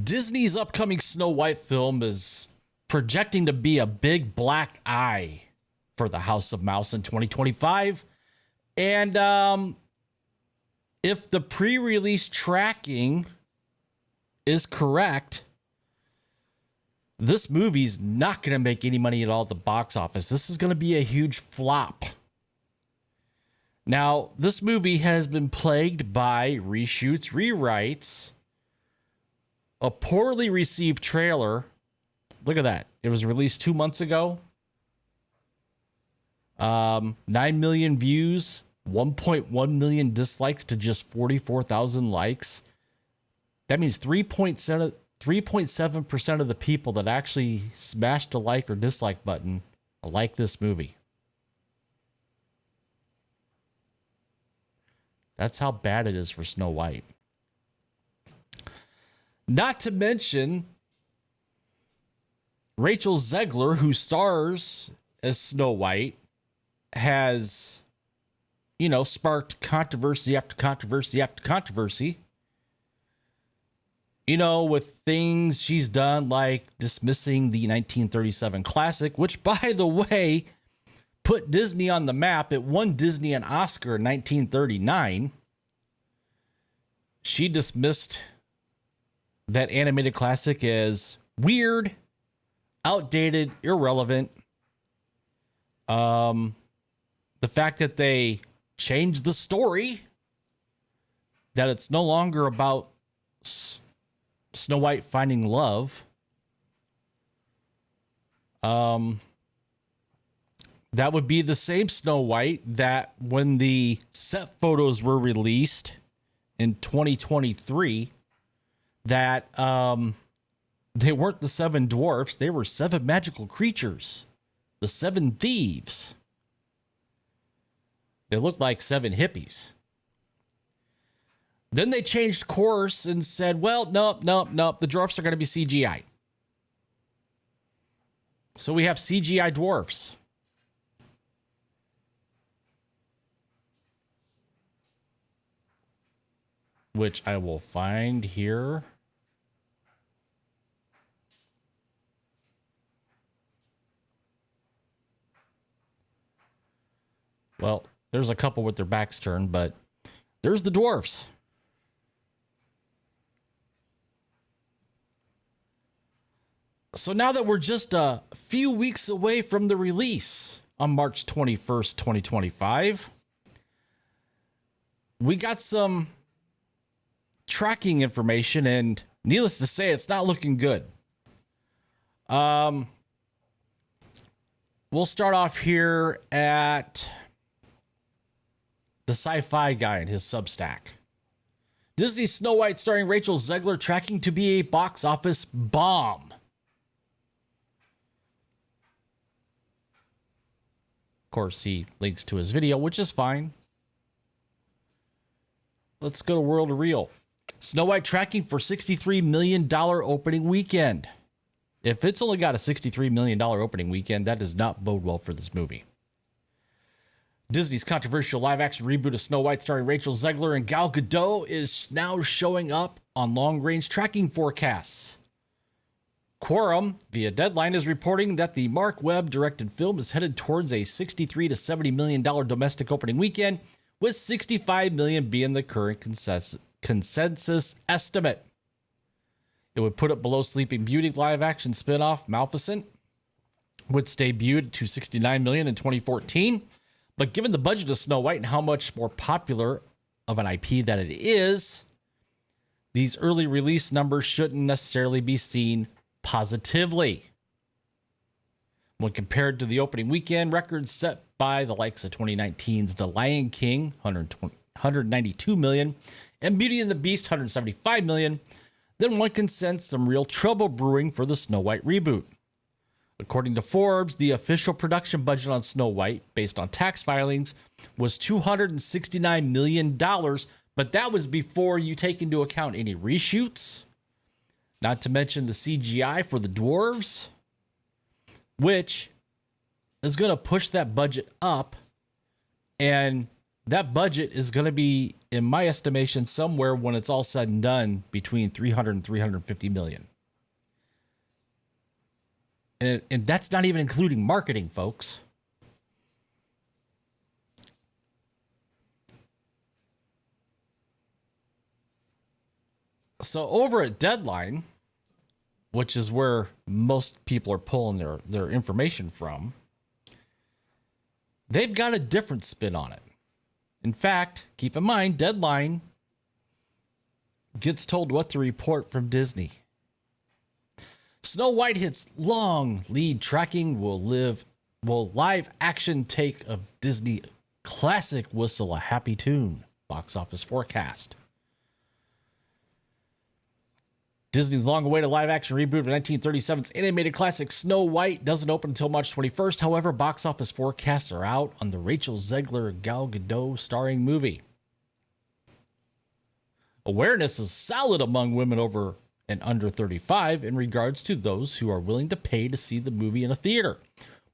Disney's upcoming Snow White film is projecting to be a big black eye for the House of Mouse in 2025. And if the pre-release tracking is correct, this movie's not going to make any money at all at the box office. This is going to be a huge flop. Now, this movie has been plagued by reshoots, rewrites, a poorly received trailer. Look at that. It was released 2 months ago. 9 million views, 1.1 million dislikes to just 44,000 likes. That means 3.7% of the people that actually smashed a like or dislike button like this movie. That's how bad it is for Snow White. Not to mention, Rachel Zegler, who stars as Snow White, has, sparked controversy after controversy after controversy. With things she's done like dismissing the 1937 classic, which, by the way, put Disney on the map. It won Disney an Oscar in 1939. She dismissed that animated classic as weird, outdated, irrelevant. The fact that they changed the story, that it's no longer about Snow White finding love. That would be the same Snow White that when the set photos were released in 2023, that they weren't the 7 dwarfs, they were 7 magical creatures, the 7 thieves. They looked like 7 hippies. Then they changed course and said, well, nope. The dwarfs are going to be CGI. So we have CGI dwarfs. Which I will find here. Well, there's a couple with their backs turned, but there's the dwarfs. So now that we're just a few weeks away from the release on March 21st, 2025, we got some tracking information, and needless to say, it's not looking good. We'll start off here at the sci-fi guy and his Substack. Disney's Snow White starring Rachel Zegler tracking to be a box office bomb. Of course, he links to his video, which is fine. Let's go to World of Real. Snow White tracking for $63 million opening weekend. If it's only got a $63 million opening weekend, that does not bode well for this movie. Disney's controversial live-action reboot of Snow White starring Rachel Zegler and Gal Gadot is now showing up on long-range tracking forecasts. Quorum, via Deadline, is reporting that the Mark Webb-directed film is headed towards a $63 to $70 million domestic opening weekend, with $65 million being the current consensus estimate. It would put it below Sleeping Beauty live-action spin-off Maleficent, which debuted to $69 million in 2014. But given the budget of Snow White and how much more popular of an IP that it is, these early release numbers shouldn't necessarily be seen positively. When compared to the opening weekend records set by the likes of 2019's The Lion King, $192 million, and Beauty and the Beast, $175 million, then one can sense some real trouble brewing for the Snow White reboot. According to Forbes, the official production budget on Snow White, based on tax filings, was $269 million, but that was before you take into account any reshoots, not to mention the CGI for the dwarves, which is going to push that budget up. And That budget is going to be, in my estimation, somewhere when it's all said and done between 300 and 350 million. And that's not even including marketing, folks. So over at Deadline, which is where most people are pulling their information from, they've got a different spin on it. In fact, keep in mind, Deadline gets told what to report from Disney. Snow White hits long lead tracking will live action take of Disney classic whistle a happy tune. Box office forecast. Disney's long-awaited live-action reboot of 1937's animated classic Snow White doesn't open until March 21st. However, box office forecasts are out on the Rachel Zegler Gal Gadot starring movie. Awareness is solid among women over and under 35 in regards to those who are willing to pay to see the movie in a theater.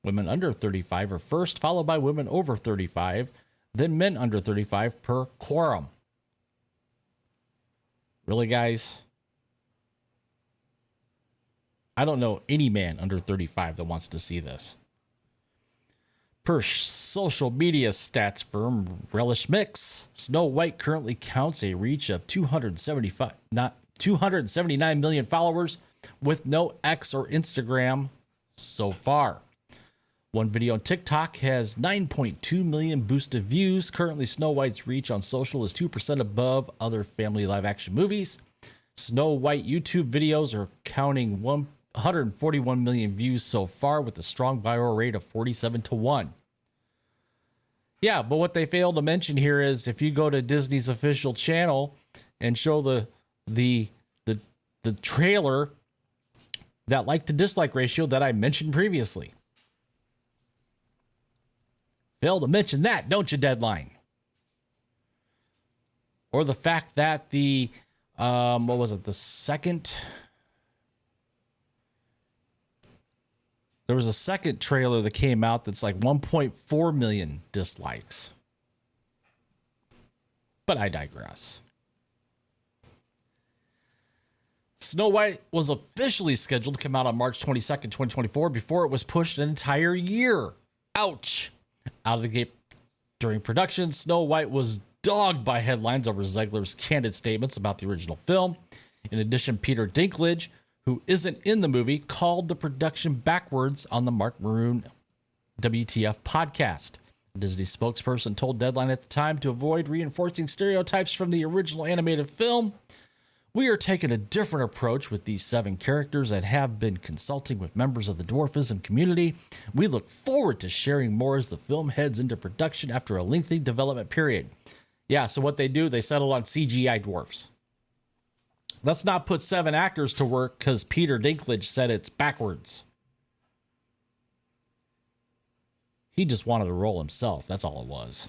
Women under 35 are first, followed by women over 35, then men under 35 per quorum. Really, guys? I don't know any man under 35 that wants to see this. Per social media stats firm Relish Mix, Snow White currently counts a reach of 279 million followers with no X or Instagram so far. One video on TikTok has 9.2 million boosted views. Currently, Snow White's reach on social is 2% above other family live-action movies. Snow White YouTube videos are counting 141 million views so far with a strong viral rate of 47-1. Yeah, but what they failed to mention here is if you go to Disney's official channel and show the trailer, that like to dislike ratio that I mentioned previously. Fail to mention that, don't you, Deadline? Or the fact that the there was a second trailer that came out that's like 1.4 million dislikes. But I digress. Snow White was officially scheduled to come out on March 22nd, 2024 before it was pushed an entire year. Ouch. Out of the gate during production, Snow White was dogged by headlines over Zegler's candid statements about the original film. In addition, Peter Dinklage, who isn't in the movie, called the production backwards on the Mark Maroon WTF podcast. A Disney spokesperson told Deadline at the time to avoid reinforcing stereotypes from the original animated film. We are taking a different approach with these 7 characters and have been consulting with members of the dwarfism community. We look forward to sharing more as the film heads into production after a lengthy development period. Yeah, so what they do, they settle on CGI dwarfs. Let's not put 7 actors to work because Peter Dinklage said it's backwards. He just wanted to roll himself. That's all it was.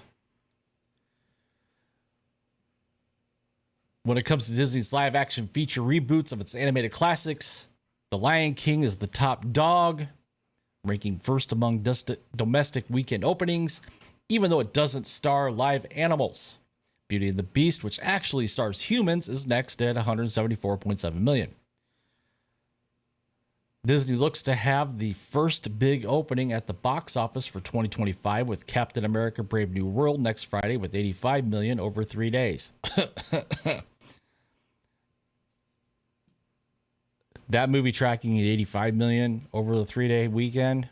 When it comes to Disney's live-action feature reboots of its animated classics, The Lion King is the top dog, ranking first among domestic weekend openings, even though it doesn't star live animals. Beauty and the Beast, which actually stars humans, is next at 174.7 million. Disney looks to have the first big opening at the box office for 2025 with Captain America Brave New World next Friday with 85 million over 3 days. That movie tracking at 85 million over the 3-day weekend,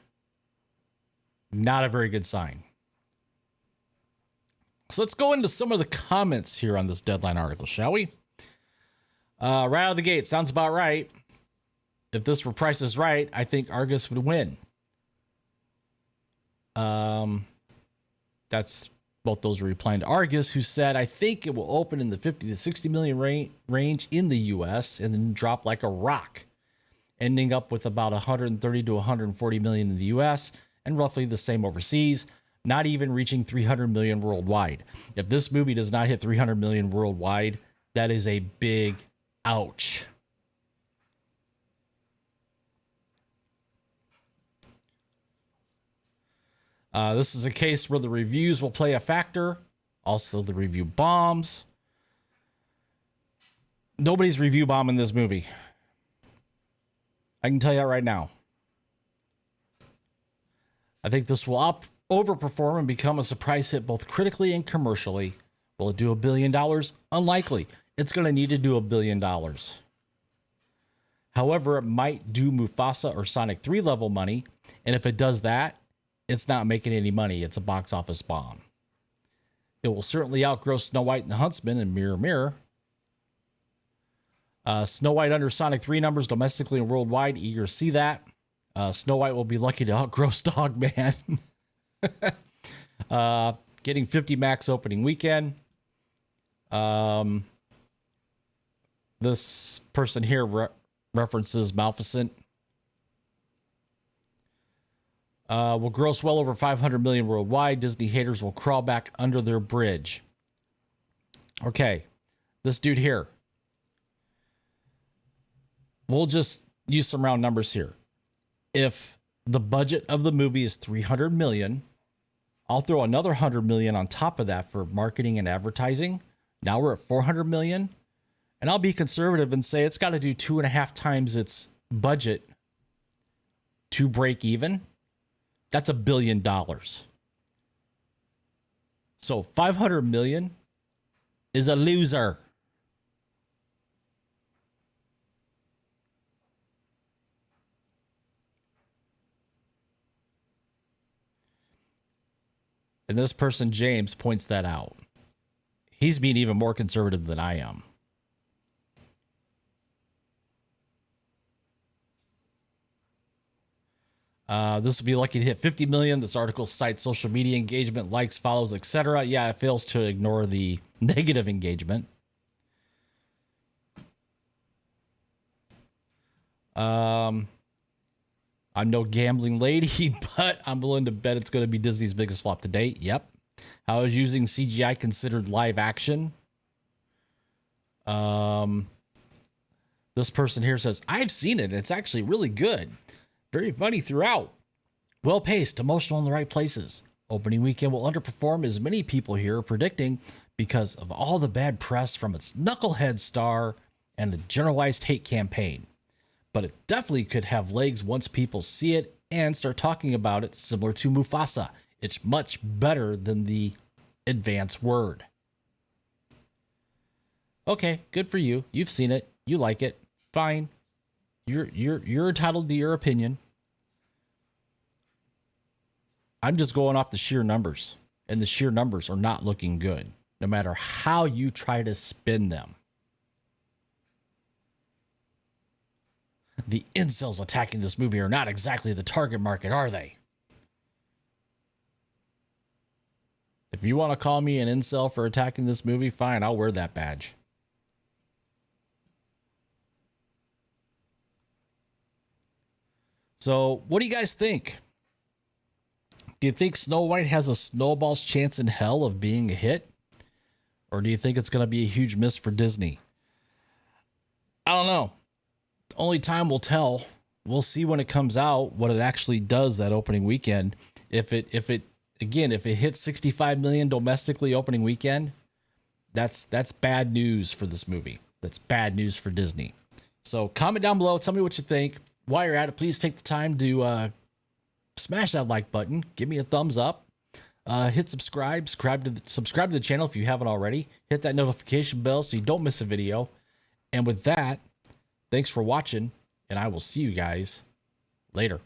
not a very good sign. So let's go into some of the comments here on this Deadline article, shall we? Right out of the gate, sounds about right. If this were Price is Right, I think Argus would win. That's both those were replying to Argus, who said, I think it will open in the 50 to 60 million range in the US and then drop like a rock, ending up with about 130 to 140 million in the US and roughly the same overseas, not even reaching 300 million worldwide. If this movie does not hit 300 million worldwide, that is a big ouch. This is a case where the reviews will play a factor. Also, the review bombs. Nobody's review bombing this movie. I can tell you that right now. I think this will overperform and become a surprise hit both critically and commercially. Will it do $1 billion? Unlikely. It's going to need to do $1 billion. However, it might do Mufasa or Sonic 3 level money. And if it does that, it's not making any money. It's a box office bomb. It will certainly outgrow Snow White and the Huntsman and Mirror Mirror. Snow White under Sonic 3 numbers domestically and worldwide. Eager to see that. Snow White will be lucky to outgrow Dogman. Getting 50 max opening weekend. This person here references Maleficent. Will gross well over 500 million worldwide. Disney haters will crawl back under their bridge. Okay, this dude here. We'll just use some round numbers here. If the budget of the movie is 300 million, I'll throw another 100 million on top of that for marketing and advertising. Now we're at 400 million. And I'll be conservative and say it's got to do 2.5 times its budget to break even. That's $1 billion. So 500 million is a loser. And this person, James, points that out. He's being even more conservative than I am. This will be lucky to hit 50 million. This article cites social media engagement, likes, follows, etc. Yeah, it fails to ignore the negative engagement. I'm no gambling lady, but I'm willing to bet it's going to be Disney's biggest flop to date. Yep. How is using CGI considered live action? This person here says, I've seen it. It's actually really good. Very funny throughout. Well-paced, emotional in the right places. Opening weekend will underperform as many people here are predicting because of all the bad press from its knucklehead star and the generalized hate campaign. But it definitely could have legs once people see it and start talking about it, similar to Mufasa. It's much better than the advance word. Okay, good for you. You've seen it. You like it. Fine. You're entitled to your opinion. I'm just going off the sheer numbers, and the sheer numbers are not looking good, no matter how you try to spin them. The incels attacking this movie are not exactly the target market, are they? If you want to call me an incel for attacking this movie, fine, I'll wear that badge. So, what do you guys think? Do you think Snow White has a snowball's chance in hell of being a hit? Or do you think it's going to be a huge miss for Disney? I don't know. Only time will tell. We'll see when it comes out what it actually does that opening weekend. If it hits 65 million domestically opening weekend, that's bad news for this movie. That's bad news for Disney. So comment down below. Tell me what you think. While you're at it, please take the time to smash that like button. Give me a thumbs up. Hit subscribe. Subscribe to the channel if you haven't already. Hit that notification bell so you don't miss a video. And with that, thanks for watching, and I will see you guys later.